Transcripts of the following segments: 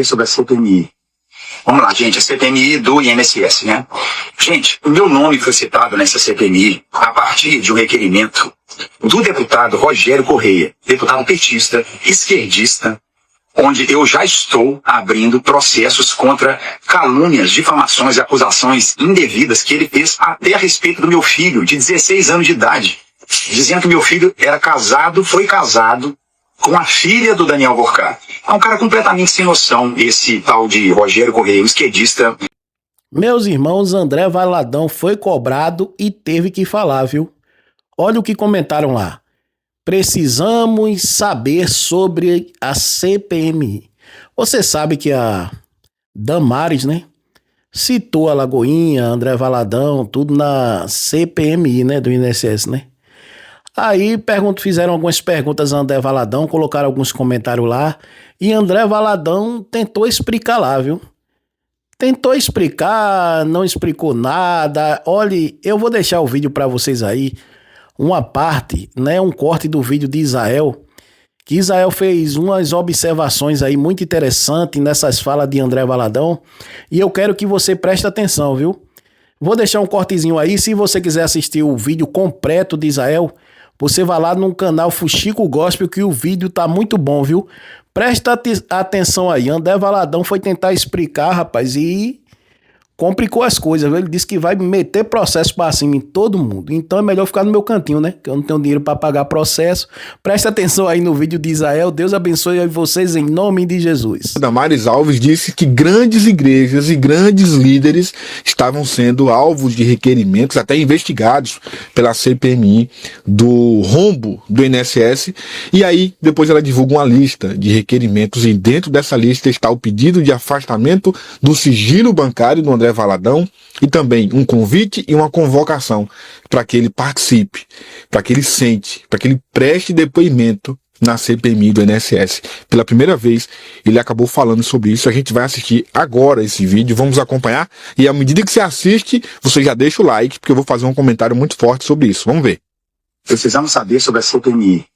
sobre a CPMI. Vamos lá, gente, a CPMI do INSS, né? Gente, o meu nome foi citado nessa CPMI a partir de um requerimento do deputado Rogério Correia, deputado petista, esquerdista, onde eu já estou abrindo processos contra calúnias, difamações e acusações indevidas que ele fez até a respeito do meu filho, de 16 anos de idade, dizendo que meu filho era casado, foi casado com a filha do Daniel Vorcar. É um cara completamente sem noção, esse tal de Rogério Correia, esquerdista. Meus irmãos, André Valadão foi cobrado e teve que falar, viu? Olha o que comentaram lá. Precisamos saber sobre a CPMI. Você sabe que a Damares, né, citou a Lagoinha, André Valadão, tudo na CPMI, né, do INSS, né? Aí fizeram algumas perguntas a André Valadão, colocaram alguns comentários lá, e André Valadão tentou explicar lá, viu? Tentou explicar, não explicou nada. Olhe, eu vou deixar o vídeo para vocês aí, uma parte, né, um corte do vídeo de Israel, que Israel fez umas observações aí muito interessantes nessas falas de André Valadão, e eu quero que você preste atenção, viu? Vou deixar um cortezinho aí, se você quiser assistir o vídeo completo de Israel, você vai lá no canal Fuxico Gospel, que o vídeo tá muito bom, viu? Presta atenção aí, André Valadão foi tentar explicar, rapaz, e complicou as coisas, viu? Ele disse que vai meter processo pra cima em todo mundo. Então é melhor ficar no meu cantinho, né? Que eu não tenho dinheiro pra pagar processo. Presta atenção aí no vídeo de Israel. Deus abençoe vocês em nome de Jesus. Damares Alves disse que grandes igrejas e grandes líderes estavam sendo alvos de requerimentos, até investigados pela CPMI do rombo do INSS. E aí, depois ela divulga uma lista de requerimentos e dentro dessa lista está o pedido de afastamento do sigilo bancário do André Valadão e também um convite e uma convocação para que ele participe, para que ele sente, para que ele preste depoimento na CPMI do INSS. Pela primeira vez, ele acabou falando sobre isso. A gente vai assistir agora esse vídeo, vamos acompanhar e à medida que você assiste, você já deixa o like, porque eu vou fazer um comentário muito forte sobre isso. Vamos ver. Precisamos saber sobre a CPMI.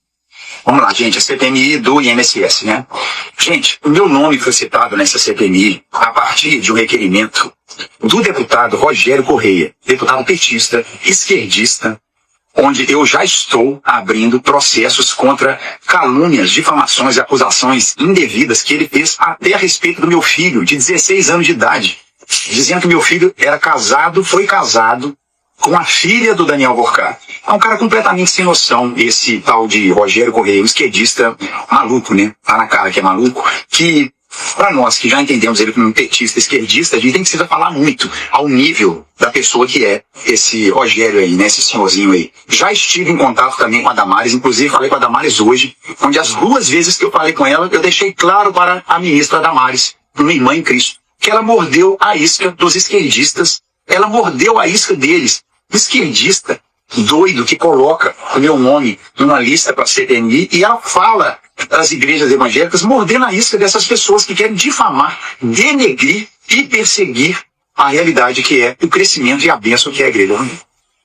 Vamos lá, gente, a CPMI do INSS, né? Gente, o meu nome foi citado nessa CPMI a partir de um requerimento do deputado Rogério Correia, deputado petista, esquerdista, onde eu já estou abrindo processos contra calúnias, difamações e acusações indevidas que ele fez até a respeito do meu filho, de 16 anos de idade, dizendo que meu filho era casado, foi casado com a filha do Daniel Vorcar. É um cara completamente sem noção, esse tal de Rogério Correia, um esquerdista maluco, né? Tá na cara que é maluco, que para nós que já entendemos ele como um petista, esquerdista, a gente nem precisa falar muito ao nível da pessoa que é esse Rogério aí, né? Esse senhorzinho aí. Já estive em contato também com a Damares, inclusive falei com a Damares hoje, onde as 2 vezes que eu falei com ela, eu deixei claro para a ministra Damares, minha irmã em Cristo, que ela mordeu a isca dos esquerdistas, ela mordeu a isca deles. Esquerdista, doido, que coloca o meu nome numa lista para a CPMI e ela fala das igrejas evangélicas mordendo a isca dessas pessoas que querem difamar, denegrir e perseguir a realidade que é o crescimento e a bênção que é a igreja.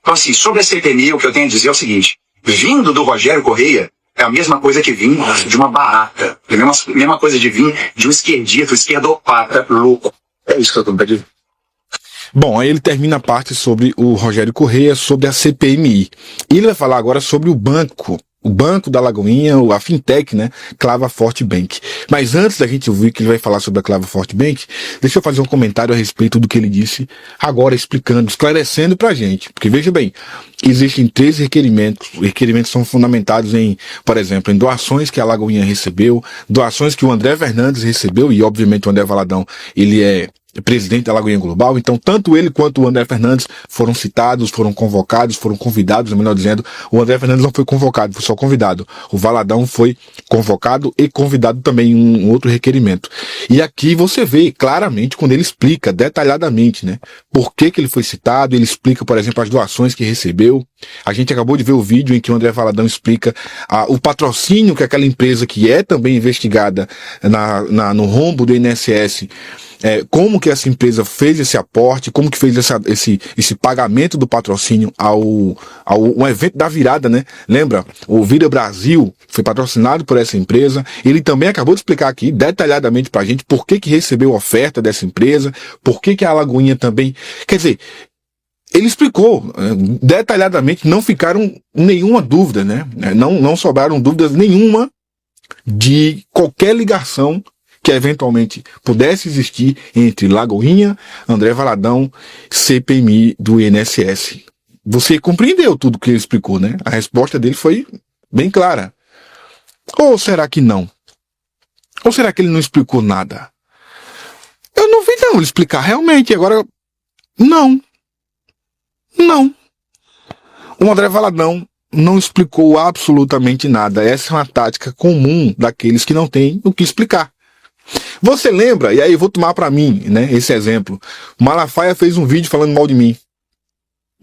Então assim, sobre a CPMI, o que eu tenho a dizer é o seguinte, vindo do Rogério Correia, é a mesma coisa que vir de uma barata, é a mesma coisa de vir de um esquerdista, um esquerdopata louco. É isso que eu estou pedindo. Bom, aí ele termina a parte sobre o Rogério Correia, sobre a CPMI. E ele vai falar agora sobre o banco da Lagoinha, a fintech, né, Clava Forte Bank. Mas antes da gente ouvir que ele vai falar sobre a Clava Forte Bank, deixa eu fazer um comentário a respeito do que ele disse agora, explicando, esclarecendo pra gente. Porque veja bem, existem 3 requerimentos. Os requerimentos são fundamentados em, por exemplo, em doações que a Lagoinha recebeu, doações que o André Fernandes recebeu, e obviamente o André Valadão, ele é presidente da Lagoinha Global, então tanto ele quanto o André Fernandes foram citados, foram convocados, foram convidados, melhor dizendo, o André Fernandes não foi convocado, foi só convidado. O Valadão foi convocado e convidado também em um outro requerimento. E aqui você vê claramente quando ele explica detalhadamente, né, por que ele foi citado, ele explica, por exemplo, as doações que recebeu. A gente acabou de ver o vídeo em que o André Valadão explica o patrocínio que aquela empresa que é também investigada no rombo do INSS como que essa empresa fez esse aporte, como que fez esse pagamento do patrocínio ao um evento da virada, né? Lembra? O Vira Brasil foi patrocinado por essa empresa. Ele também acabou de explicar aqui detalhadamente pra gente por que recebeu oferta dessa empresa, por que a Alagoinha também... Quer dizer, ele explicou detalhadamente, não ficaram nenhuma dúvida, né? Não sobraram dúvidas nenhuma de qualquer ligação que eventualmente pudesse existir entre Lagoinha, André Valadão, CPMI do INSS. Você compreendeu tudo que ele explicou, né? A resposta dele foi bem clara. Ou será que não? Ou será que ele não explicou nada? Eu não vi não ele explicar realmente. Agora, não. O André Valadão não explicou absolutamente nada. Essa é uma tática comum daqueles que não têm o que explicar. Você lembra, e aí eu vou tomar pra mim, né, esse exemplo. Malafaia fez um vídeo falando mal de mim,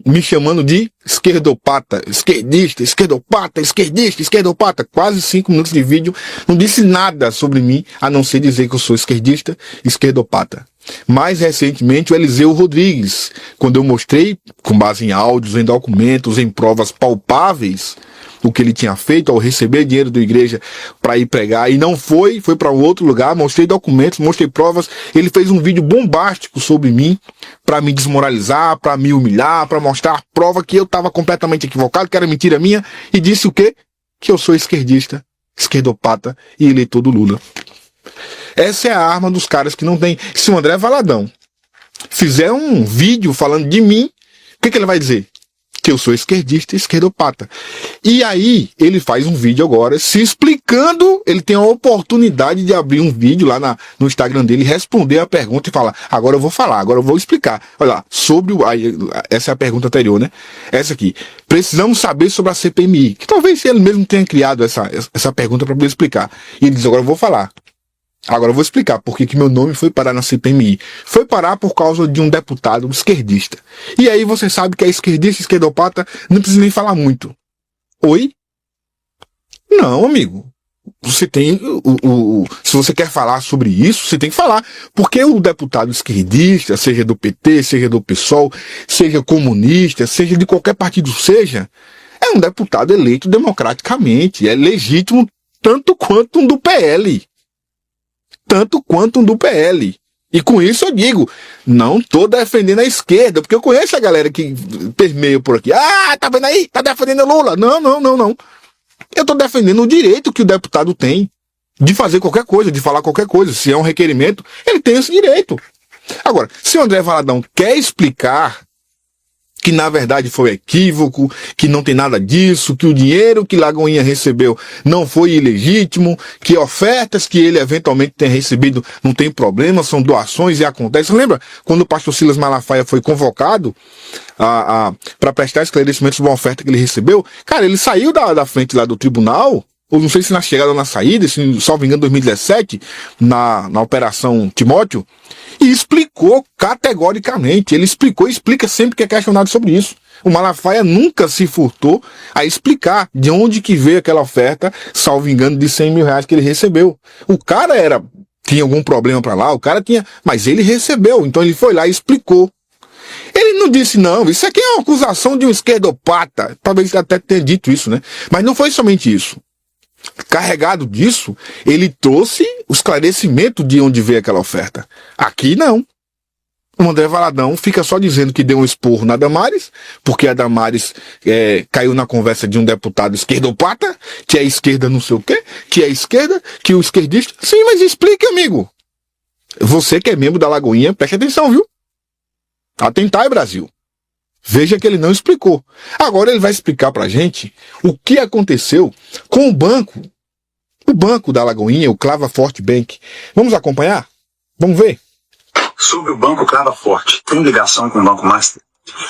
me chamando de esquerdopata, esquerdista, esquerdopata, esquerdista, esquerdopata. Quase 5 minutos de vídeo, não disse nada sobre mim, a não ser dizer que eu sou esquerdista, esquerdopata. Mais recentemente, o Eliseu Rodrigues, quando eu mostrei, com base em áudios, em documentos, em provas palpáveis, o que ele tinha feito ao receber dinheiro da igreja para ir pregar, e não foi para um outro lugar, mostrei documentos, mostrei provas, ele fez um vídeo bombástico sobre mim, para me desmoralizar, para me humilhar, para mostrar a prova que eu estava completamente equivocado, que era mentira minha, e disse o quê? Que eu sou esquerdista, esquerdopata e eleitor do Lula. Essa é a arma dos caras que não tem. Se o André Valadão fizer um vídeo falando de mim, o que ele vai dizer? Que eu sou esquerdista e esquerdopata. E aí, ele faz um vídeo agora se explicando, ele tem a oportunidade de abrir um vídeo lá no Instagram dele, responder a pergunta e falar, agora eu vou falar, agora eu vou explicar. Olha lá, essa é a pergunta anterior, né? Essa aqui. Precisamos saber sobre a CPMI, que talvez ele mesmo tenha criado essa pergunta para poder explicar. E ele diz, agora eu vou falar. Agora eu vou explicar por que meu nome foi parar na CPMI. Foi parar por causa de um deputado esquerdista. E aí você sabe que é esquerdista, esquerdopata, não precisa nem falar muito. Oi? Não, amigo. Você tem... se você quer falar sobre isso, você tem que falar. Porque o deputado esquerdista, seja do PT, seja do PSOL, seja comunista, seja de qualquer partido seja, é um deputado eleito democraticamente. É legítimo tanto quanto um do PL. Tanto quanto um do PL. E com isso eu digo, não tô defendendo a esquerda, porque eu conheço a galera que permeia por aqui. Ah, tá vendo aí? Tá defendendo o Lula. Não. Eu tô defendendo o direito que o deputado tem de fazer qualquer coisa, de falar qualquer coisa. Se é um requerimento, ele tem esse direito. Agora, se o André Valadão quer explicar que na verdade foi equívoco, que não tem nada disso, que o dinheiro que Lagoinha recebeu não foi ilegítimo, que ofertas que ele eventualmente tem recebido não tem problema, são doações e acontece. Lembra quando o pastor Silas Malafaia foi convocado para prestar esclarecimentos sobre uma oferta que ele recebeu? Cara, ele saiu da frente lá do tribunal, ou não sei se na chegada ou na saída, se salvo engano, 2017, na Operação Timóteo, e explicou categoricamente. Ele explicou e explica sempre que é questionado sobre isso. O Malafaia nunca se furtou a explicar de onde que veio aquela oferta, salvo engano, de 100 mil reais que ele recebeu. O cara tinha algum problema para lá, mas ele recebeu, então ele foi lá e explicou. Ele não disse, não, isso aqui é uma acusação de um esquerdopata. Talvez ele até tenha dito isso, né? Mas não foi somente isso. Carregado disso, ele trouxe o esclarecimento de onde veio aquela oferta. Aqui não. O André Valadão fica só dizendo que deu um esporro na Damares, porque a Damares caiu na conversa de um deputado esquerdopata, que é esquerda não sei o quê, que é esquerda, que o esquerdista... Sim, mas explique, amigo. Você que é membro da Lagoinha, preste atenção, viu? Atentai, Brasil. Veja que ele não explicou. Agora ele vai explicar pra gente o que aconteceu com o banco da Lagoinha, o Clava Forte Bank. Vamos acompanhar? Vamos ver? Sobre o Banco Clava Forte, tem ligação com o Banco Master?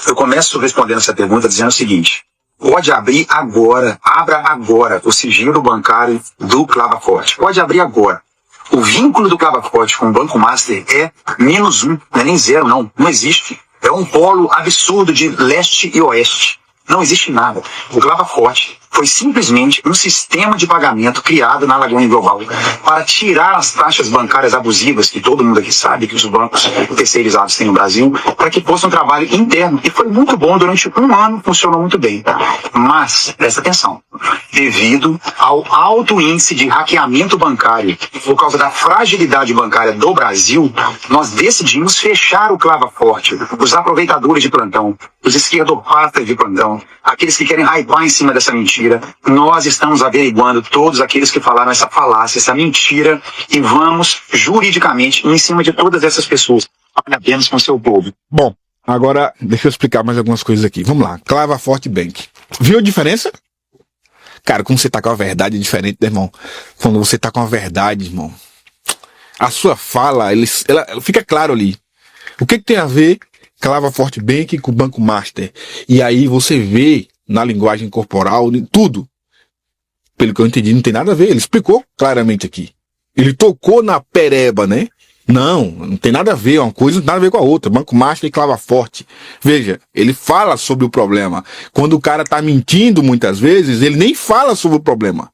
Eu começo respondendo essa pergunta dizendo o seguinte: pode abrir agora, abra agora o sigilo bancário do Clava Forte. Pode abrir agora. O vínculo do Clava Forte com o Banco Master é -1, não é nem 0, não existe. É um polo absurdo de leste e oeste. Não existe nada. O Clava Forte foi simplesmente um sistema de pagamento criado na Lagoinha Global para tirar as taxas bancárias abusivas, que todo mundo aqui sabe que os bancos terceirizados têm no Brasil, para que fosse um trabalho interno. E foi muito bom durante um ano, funcionou muito bem. Mas, presta atenção, devido ao alto índice de hackeamento bancário, por causa da fragilidade bancária do Brasil, nós decidimos fechar o Clava Forte, os aproveitadores de plantão, os esquerdopatas de plantão, aqueles que querem hypar em cima dessa mentira. Nós estamos averiguando todos aqueles que falaram essa falácia, essa mentira, e vamos juridicamente em cima de todas essas pessoas, apenas com o seu povo. Bom, agora deixa eu explicar mais algumas coisas aqui. Vamos lá, Clava Forte Bank. Viu a diferença? Cara, quando você tá com a verdade é diferente, né, irmão? Quando você tá com a verdade, irmão, a sua fala, ela fica claro ali. O que tem a ver Clava Forte Bank com o Banco Master? E aí você vê na linguagem corporal, tudo. Pelo que eu entendi, não tem nada a ver. Ele explicou claramente aqui. Ele tocou na pereba, né? Não tem nada a ver. Uma coisa não tem nada a ver com a outra. Banco Master e Clava Forte. Veja, ele fala sobre o problema. Quando o cara tá mentindo muitas vezes, ele nem fala sobre o problema.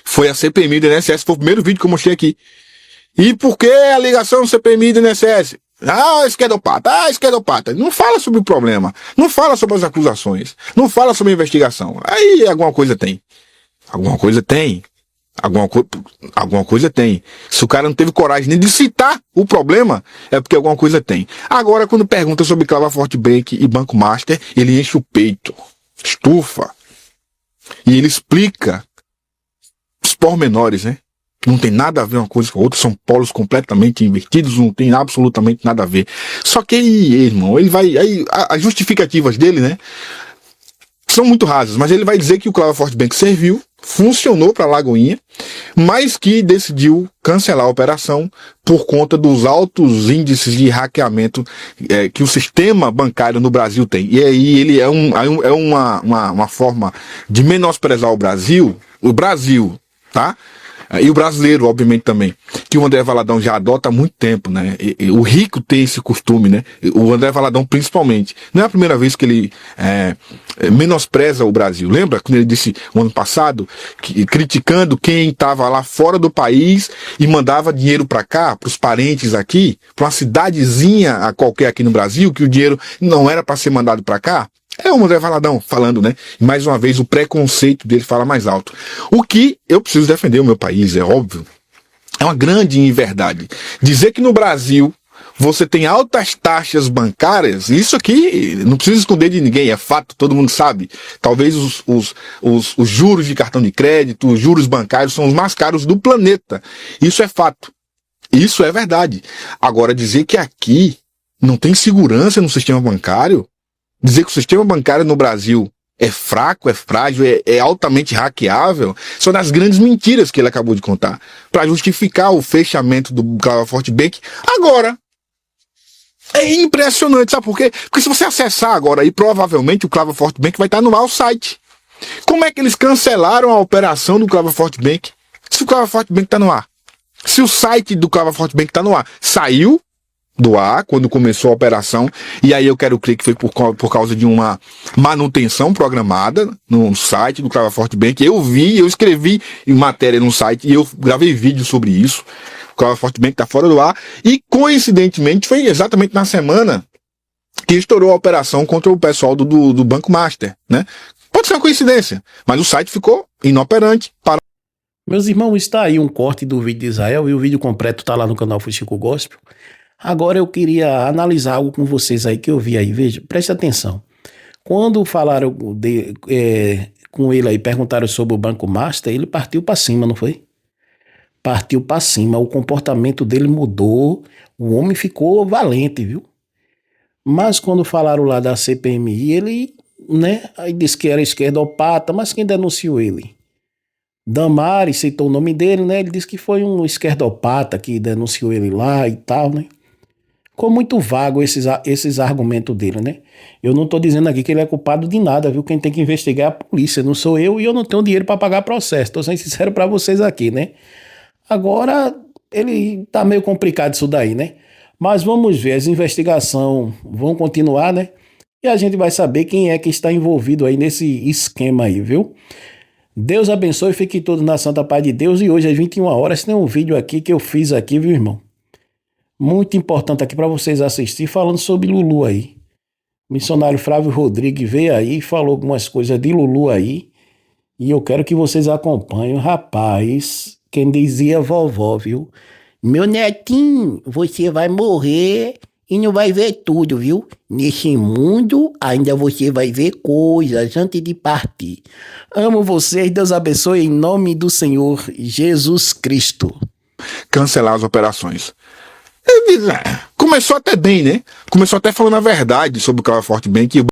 Foi a CPMI do INSS, foi o primeiro vídeo que eu mostrei aqui. E por que a ligação CPMI do INSS? Esquerdopata. Não fala sobre o problema. Não fala sobre as acusações. Não fala sobre a investigação. Aí alguma coisa tem. Alguma coisa tem. Se o cara não teve coragem nem de citar o problema, é porque alguma coisa tem. Agora, quando pergunta sobre Clava Forte Bank e Banco Master, ele enche o peito, estufa. E ele explica os pormenores, né? Não tem nada a ver uma coisa com a outra, são polos completamente invertidos, não tem absolutamente nada a ver. Só que aí, irmão, ele vai. Aí, as justificativas dele, né? São muito rasas, mas ele vai dizer que o Clava Forte Bank serviu, funcionou para a Lagoinha, mas que decidiu cancelar a operação por conta dos altos índices de hackeamento que o sistema bancário no Brasil tem. E aí ele é uma forma de menosprezar o Brasil, tá? E o brasileiro, obviamente, também, que o André Valadão já adota há muito tempo, né? O rico tem esse costume, né? O André Valadão, principalmente. Não é a primeira vez que ele menospreza o Brasil. Lembra quando ele disse, o ano passado, criticando quem estava lá fora do país e mandava dinheiro para cá, para os parentes aqui, para uma cidadezinha a qualquer aqui no Brasil, que o dinheiro não era para ser mandado para cá? É o André Valadão falando, né? E mais uma vez o preconceito dele fala mais alto. O que eu preciso defender o meu país, é óbvio. É uma grande inverdade. Dizer que no Brasil você tem altas taxas bancárias, isso aqui não precisa esconder de ninguém, é fato, todo mundo sabe. Talvez os juros de cartão de crédito, os juros bancários são os mais caros do planeta. Isso é fato. Isso é verdade. Agora, dizer que aqui não tem segurança no sistema bancário, dizer que o sistema bancário no Brasil é fraco, é frágil, é altamente hackeável, são das grandes mentiras que ele acabou de contar, para justificar o fechamento do Clava Forte Bank. Agora, é impressionante, sabe por quê? Porque se você acessar agora, aí provavelmente o Clava Forte Bank vai estar no ar o site. Como é que eles cancelaram a operação do Clava Forte Bank se o Clava Forte Bank está no ar? Se o site do Clava Forte Bank está no ar, saiu do ar quando começou a operação, e aí eu quero crer que foi por causa de uma manutenção programada no site do Clava Forte Bank. Eu escrevi matéria no site e eu gravei vídeo sobre isso. O Clava Forte Bank está fora do ar, e coincidentemente foi exatamente na semana que estourou a operação contra o pessoal do Banco Master, né? Pode ser uma coincidência, mas o site ficou inoperante para... Meus irmãos, está aí um corte do vídeo de Israel e o vídeo completo está lá no canal Fuxico Gospel. Agora eu queria analisar algo com vocês aí que eu vi aí. Veja, preste atenção. Quando falaram com ele aí, perguntaram sobre o Banco Master, ele partiu para cima, não foi? Partiu para cima, o comportamento dele mudou, o homem ficou valente, viu? Mas quando falaram lá da CPMI, ele, né, aí disse que era esquerdopata, mas quem denunciou ele? Damares citou o nome dele, né? Ele disse que foi um esquerdopata que denunciou ele lá e tal, né? Ficou muito vago esses argumentos dele, né? Eu não tô dizendo aqui que ele é culpado de nada, viu? Quem tem que investigar é a polícia, não sou eu, e eu não tenho dinheiro para pagar processo. Tô sendo sincero para vocês aqui, né? Agora, ele tá meio complicado isso daí, né? Mas vamos ver, as investigações vão continuar, né? E a gente vai saber quem é que está envolvido aí nesse esquema aí, viu? Deus abençoe, fiquem todos na santa paz de Deus. E hoje às 21 horas tem um vídeo aqui que eu fiz aqui, viu, irmão? Muito importante aqui para vocês assistir, falando sobre Lulu aí. O missionário Flávio Rodrigues veio aí e falou algumas coisas de Lulu aí. E eu quero que vocês acompanhem. Rapaz, quem dizia vovó, viu? Meu netinho, você vai morrer e não vai ver tudo, viu? Nesse mundo ainda você vai ver coisas antes de partir. Amo vocês, Deus abençoe em nome do Senhor Jesus Cristo. Cancelar as operações. Começou até bem, né? Começou até falando a verdade sobre o Clava Forte Bank.